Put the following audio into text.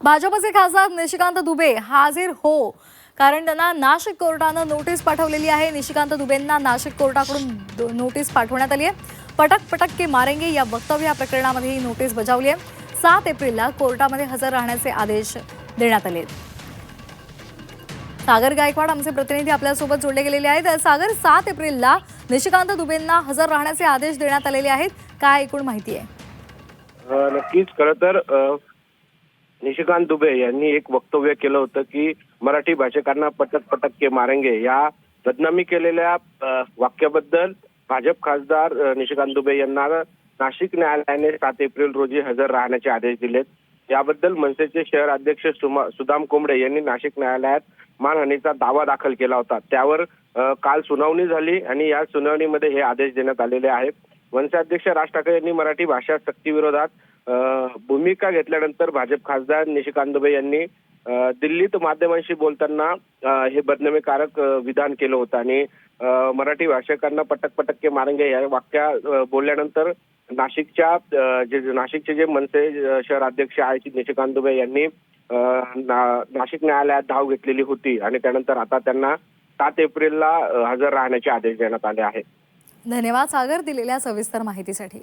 भाजपचे खासदार निशिकांत दुबे हाजीर हो, कारण त्यांना नाशिक कोर्टानं नोटीस पाठवलेली आहे। निशिकांत दुबेंना नाशिक कोर्टाकडून नोटीस पाठवण्यात आली आहे। पटक पटक के मारेंगे या वक्तव्य प्रकरणामध्ये ही नोटीस बजावली आहे। 7 एप्रिलला कोर्टामध्ये हजर राहण्याचे आदेश देण्यात आले। सागर गायकवाड आमचे प्रतिनिधी आपल्यासोबत जोडले गेलेले आहेत। सागर, 7 एप्रिलला निशिकांत दुबेंना हजर राहण्याचे आदेश देण्यात आलेले आहेत, काय एकूण माहिती आहे? नक्कीच खरं तर निशिकांत दुबे यांनी एक वक्तव्य केलं होतं की मराठी भाषिकांना पटक पटक के मारेंगे या बदनामी केलेल्या वाक्याबद्दल भाजप खासदार निशिकांत दुबे यांना नाशिक न्यायालयाने 7 एप्रिल रोजी हजर राहण्याचे आदेश दिलेत। याबद्दल मनसेचे शहर अध्यक्ष सुदाम कोंबडे यांनी नाशिक न्यायालयात मानहानीचा दावा दाखल केला होता। त्यावर काल सुनावणी झाली आणि या सुनावणीमध्ये हे आदेश देण्यात आलेले आहेत। मनसे अध्यक्ष राज ठाकरे यांनी मराठी भाषा सक्तीविरोधात भूमिका घेतल्यानंतर भाजप खासदार निशिकांत दुबे यांनी दिल्लीत माध्यमांशी बोलताना हे बदनामीकारक विधान केलं होतं आणि मराठी भाषिकांना पटक पटक के मारेंगे या वाक्य बोलल्यानंतर नाशिकचे जे मनसे शहर अध्यक्ष आहेत निशिकांत दुबे यांनी नाशिक न्यायालयात धाव घेतलेली होती आणि त्यानंतर आता त्यांना 7 एप्रिलला हजर राहण्याचे आदेश देण्यात आले आहेत। धन्यवाद सागर, दिलेल्या सविस्तर माहितीसाठी।